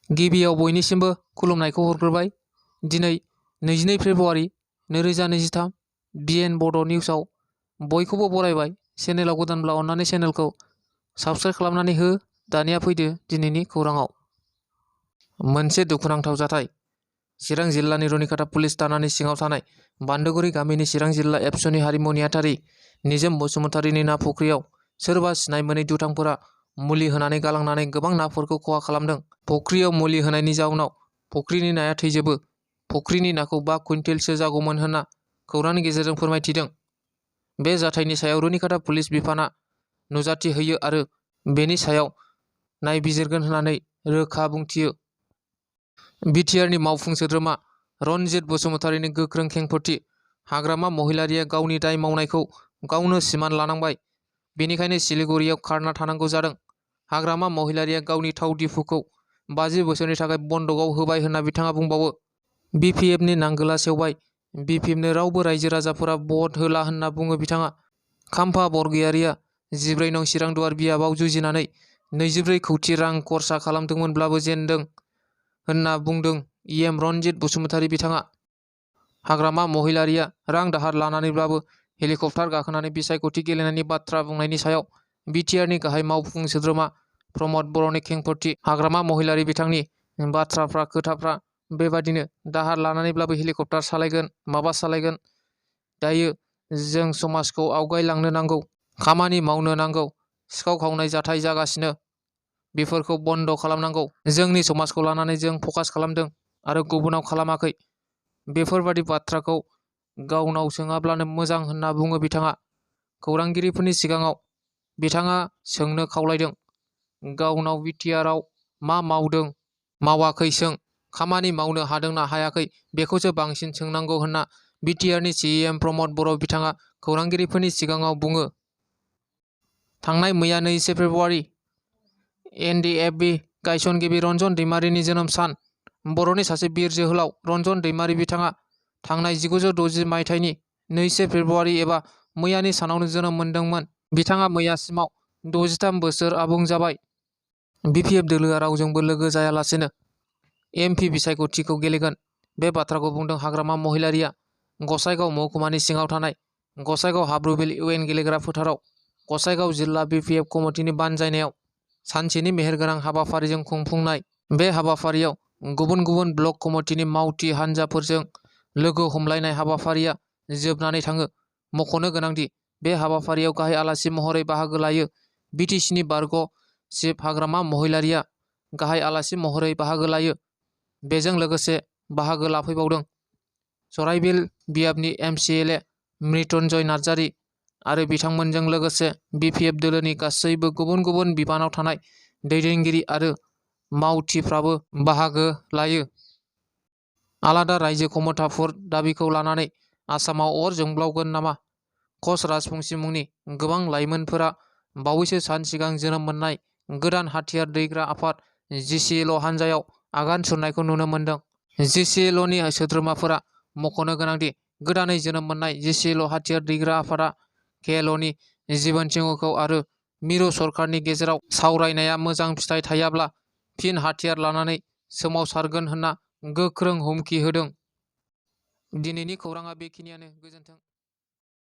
गिबियाव बयनिसिमबो खुलुमनायखौ हरग्रोबाय। दिनै 22 फेब्रुआरि 2023 बिएन बड' निउसाव बयखौबो बरायबाय। चेनेलाव गोदानब्ला अन्नानै चेनेलखौ साबस्क्राइब खालामनानै हो। दानिया फैदो दिनैनि खौराङाव। मोनसे दुखुनांथाव जाथाय। चिरां जिल्लानि रुनिखाता पुलिस थानानि सिङाव थानाय बान्दोगुरि गामिनि चिरां जिल्ला एबसुनि हारिमु नेहाथारि निजोम बसुमतारीनि ना फुख्रियाव सोरबा सिनाय मोनै दुथांफोरा मुलि होनानै गालांनानै गोबां नाफोरखौ खहा खालामदों। फुख्रियाव मुलि होनायनि जाउनाव फुख्रिनि नाया थैजोबो। फुख्रिनि नाखौ 5 कुइन्टेलसो जागौमोन होनना खौरांनि गेजेरजों फोरमायथिदों। बे जाथायनि सायाव रुनिखाता पुलिस बिफाना नुजाथि होयो आरो बेनि सायाव नायबिजिरगोन होननानै रोखा बुंथियो। बिटिआरनि मावफुं सोद्रोमा रनजित बसुमतारीनि गोख्रों खेंफोरथि। हाग्रामा महिलारिया गावनि दाय मावनायखौ गावनो सिमान लानांबाय। बेनिखायनो सिलिगुरियाव खारना थानांगौ जादों। हाग्रामा महिलारिया गावनि थाव दिफुखौ 50 बोसोरनि थाखाय बन्दकआव होबाय होनना बिथाङा बुंबावो। बिपिएफनि नांगोला सेवबाय। बिपिएफनो रावबो रायजो राजाफोरा भट होला होनना बुङो बिथाङा। खाम्फा बरगयारिया 14 नं चिरां दुवार बियाबाव जुजिनानै 24 कौटि रां खरसा खालामदोंमोनब्लाबो जेनदों होनना बुंदों इएम रनजित बसुमतारी बिथाङा। हाग्रामा महिलारिया रां दाहार लानानैब्लाबो हेलिकप्टार गाखोनानै बिसायख'थि गेलेनायनि बाथ्रा बुंनायनि सायाव बिटिआरनि गाहाय मावफुं सोद्रोमा प्रमद बर'नि खेंफोरथि। हाग्रामा महिलारि बिथांनि बाथ्राफ्रा खोथाफ्रा बेबादिनो दाहार लानानैब्लाबो हेलिकप्टार सालायगोन माबा सालायगोन। दायो जों समाजखौ आवगायलांनो नांगौ, खामानि मावनो नांगौ। सिखाव खावनाय जाथाय जागासिनो, बेफोरखौ बन्द खालामनांगौ। जोंनि समाजखौ लानानै जों फकास खालामदों आरो गुबुनाव खालामाखै। बेफोरबादि बाथ्राखौ गावनाव सोङाब्लानो मोजां होनना बुङो बिथाङा। खौरांगिरिफोरनि सिगाङाव बिथाङा सोंनो खावलायदों, गावनाव बिटिआरआव मा मावदों मावाखै सों, खामानि मावनो हादोंना हायाखै बेखौसो बांसिन सोंनांगौ होनना बिटिआरनि सिएम प्रमद बर' बिथाङा खौरांगिरिफोरनि सिगाङाव बुङो। थांनाय मैया 21 फेब्रुआरि एनडिएफबि गायसनगिरि रन्जन दैमारिनि जोनोम सान। बर'नि सासे बिर जोहोलाव रन्जन दैमारि बिथाङा थांनाय 1960 मायथाइनि 21 फेब्रुआरि एबा मैयानि सानावनो जोनोम मोनदोंमोन। बिथाङा मैयासिमाव 63 बोसोर आबुं जाबाय। बिपिएफ दोलोआ रावजोंबो लोगो जायालासेनो एमपि बिसायख'थिखौ गेलेगोन, बे बाथ्राखौ बुंदों हाग्रामा महिलारिया। गसाइगाव महकुमानि सिङाव थानाय गसाइगाव हाब्रुबिल इउएन गेलेग्रा फोथाराव गसाइगाव जिल्ला बिपिएफ कमिटिनि बानजायनायाव सानसेनि मेहेरगोनां हाबाफारिजों खुंफुंनाय बे हाबाफारियाव गुबुन गुबुन ब्लक कमिटिनि मावथि हान्जाफोरजों लोगो हमलायनाय हाबाफारिया जोबनानै थाङो। मख'नो गोनांदि बे हाबाफारियाव गाहाय आलासि महरै बाहागो लायो बिटिसिनि बारग' चिफ हाग्रामा महिलारिया गाहाय आलासि महरै बाहागो लायो। बेजों लोगोसे बाहागो लाफैबावदों सराइबिल बियाबनि एमसिएलए मृत्युन्जय नार्जारि आरो बिथांमोनजों लोगोसे बिपिएफ दोलोनि गासैबो गुबुन गुबुन बिबानाव थानाय दैदेनगिरि आरो मावथिफ्राबो बाहागो लायो। आलादा रायजो क्षमताफोर दाबिखौ लानानै आसामाव अर जोंब्लावगोन नामा? कच राजबंसि मुंनि गोबां लाइमोनफोरा बावैसो सान सिगां जोनोम मोननाय गोदान हाथियार दैग्रा आफाद जिसिएल हान्जायाव आगान सुरनायखौ नुनो मोन्दों। जिसिएलनि सोद्रोमाफोरा मख'नो गोनांदि गोदानै जोनोम मोननाय जिसिएल हाथियार दैग्रा आफादा केएलअनि जिबन सिंहखौ आरो मिरु सरकारनि गेजेराव सावरायनाया मोजां फिथाइ थायाब्ला फिन हाथियार लानानै सोमावसारगोन होनना गोख्रों हुमखि होदों। दिनैनि खौराङा बेखिनियानो। गोजोन्थों।